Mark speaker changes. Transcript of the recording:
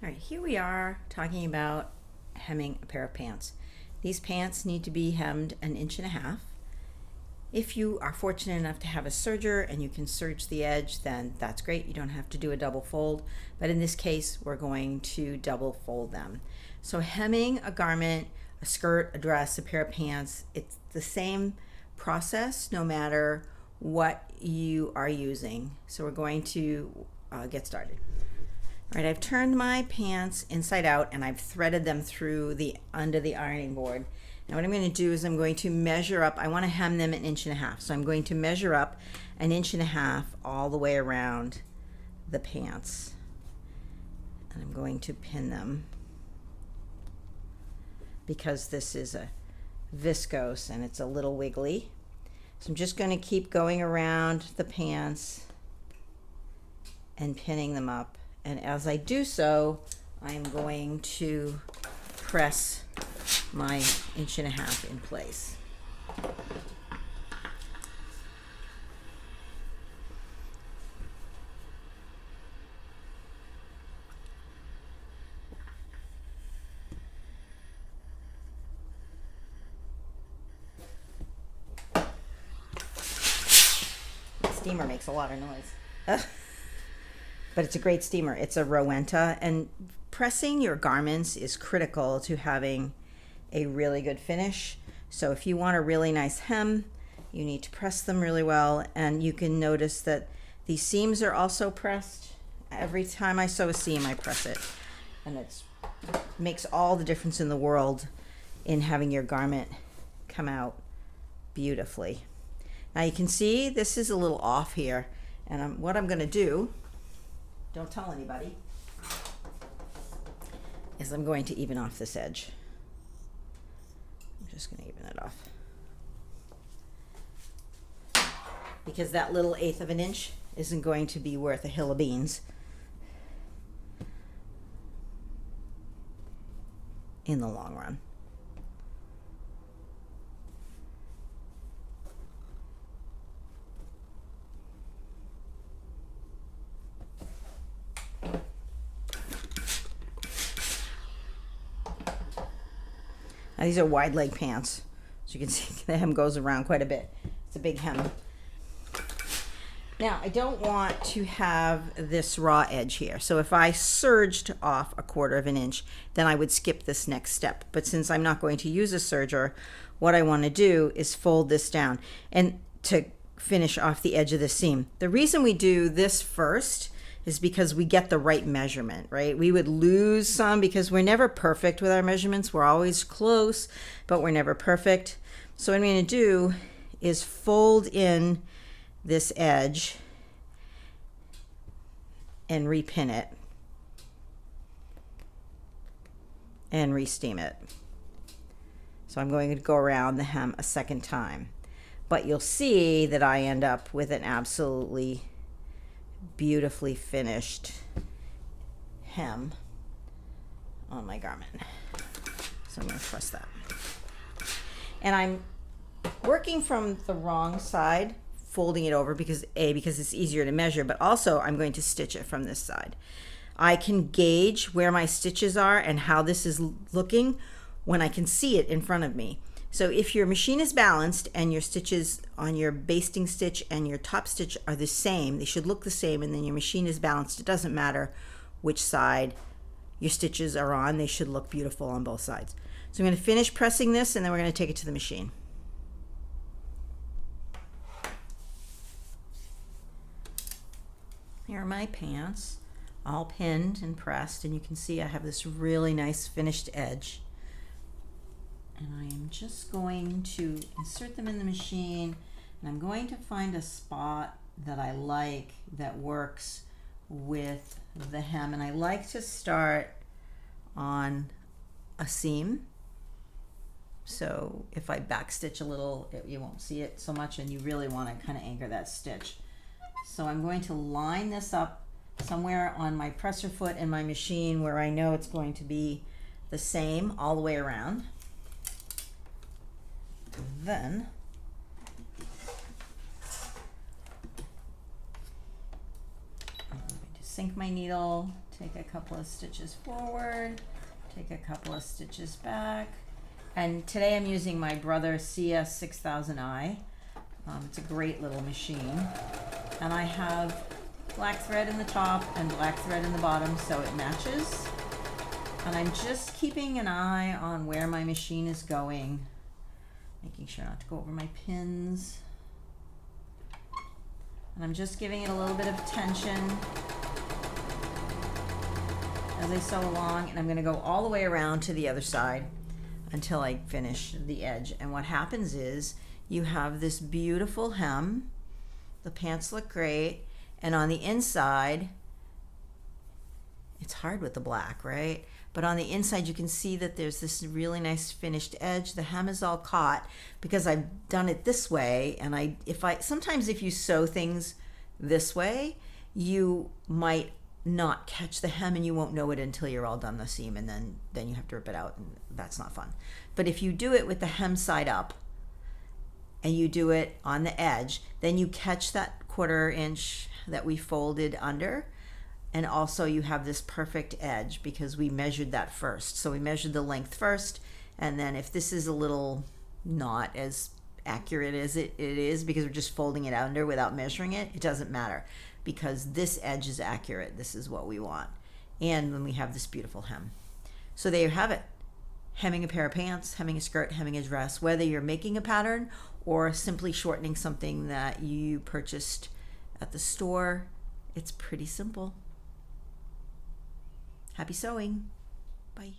Speaker 1: All right, here we are talking about hemming a pair of pants. These pants need to be hemmed 1.5 inches. If you are fortunate enough to have a serger and you can serge the edge, then that's great. You don't have to do a double fold. But in this case, we're going to double fold them. So hemming a garment, a skirt, a dress, a pair of pants, it's the same process no matter what you are using. So we're going to get started. All right, I've turned my pants inside out and I've threaded them through under the ironing board. Now what I'm going to do is I'm going to measure up. I want to hem them 1.5 inches. So I'm going to measure up 1.5 inches all the way around the pants. And I'm going to pin them because this is a viscose and it's a little wiggly. So I'm just going to keep going around the pants and pinning them up. And as I do so, I'm going to press my 1.5 inches in place. The steamer makes a lot of noise. But it's a great steamer. It's a Rowenta, and pressing your garments is critical to having a really good finish. So if you want a really nice hem, you need to press them really well, and you can notice that these seams are also pressed. Every time I sew a seam, I press it, and it makes all the difference in the world in having your garment come out beautifully. Now you can see this is a little off here, and what I'm going to do, don't tell anybody, is I'm going to even off this edge. I'm just going to even it off. Because that little 1/8 of an inch isn't going to be worth a hill of beans in the long run. Now these are wide leg pants, so you can see the hem goes around quite a bit. It's a big hem. Now I don't want to have this raw edge here, so if I serged off 1/4 inch, then I would skip this next step. But since I'm not going to use a serger, what I want to do is fold this down and to finish off the edge of the seam. The reason we do this first is because we get the right measurement, right? We would lose some because we're never perfect with our measurements. We're always close, but we're never perfect. So what I'm going to do is fold in this edge and repin it and re-steam it. So I'm going to go around the hem a second time, but you'll see that I end up with an absolutely beautifully finished hem on my garment. So I'm going to press that. And I'm working from the wrong side, folding it over because it's easier to measure, but also I'm going to stitch it from this side. I can gauge where my stitches are and how this is looking when I can see it in front of me. So if your machine is balanced and your stitches on your basting stitch and your top stitch are the same, they should look the same, and then your machine is balanced, it doesn't matter which side your stitches are on, they should look beautiful on both sides. So I'm going to finish pressing this and then we're going to take it to the machine. Here are my pants, all pinned and pressed, and you can see I have this really nice finished edge. And I am just going to insert them in the machine, and I'm going to find a spot that I like that works with the hem, and I like to start on a seam. So if I backstitch a little, you won't see it so much, and you really want to kind of anchor that stitch. So I'm going to line this up somewhere on my presser foot in my machine where I know it's going to be the same all the way around. And then I'm going to sink my needle take a couple of stitches forward, take a couple of stitches back. And today I'm using my Brother CS6000i. It's a great little machine. And I have black thread in the top and black thread in the bottom so it matches. And I'm just keeping an eye on where my machine is going, making sure not to go over my pins. And I'm just giving it a little bit of tension as I sew along, and I'm going to go all the way around to the other side until I finish the edge. And what happens is you have this beautiful hem. The pants look great, and on the inside, it's hard with the black, right? But on the inside you can see that there's this really nice finished edge. The hem is all caught because I've done it this way, and sometimes if you sew things this way, you might not catch the hem and you won't know it until you're all done the seam, and then you have to rip it out, and that's not fun. But if you do it with the hem side up and you do it on the edge, then you catch that 1/4 inch that we folded under, and also you have this perfect edge because we measured that first. So we measured the length first, and then if this is a little not as accurate as it is because we're just folding it under without measuring it, it doesn't matter because this edge is accurate. This is what we want. And then we have this beautiful hem. So there you have it. Hemming a pair of pants, hemming a skirt, hemming a dress, whether you're making a pattern or simply shortening something that you purchased at the store, it's pretty simple. Happy sewing. Bye.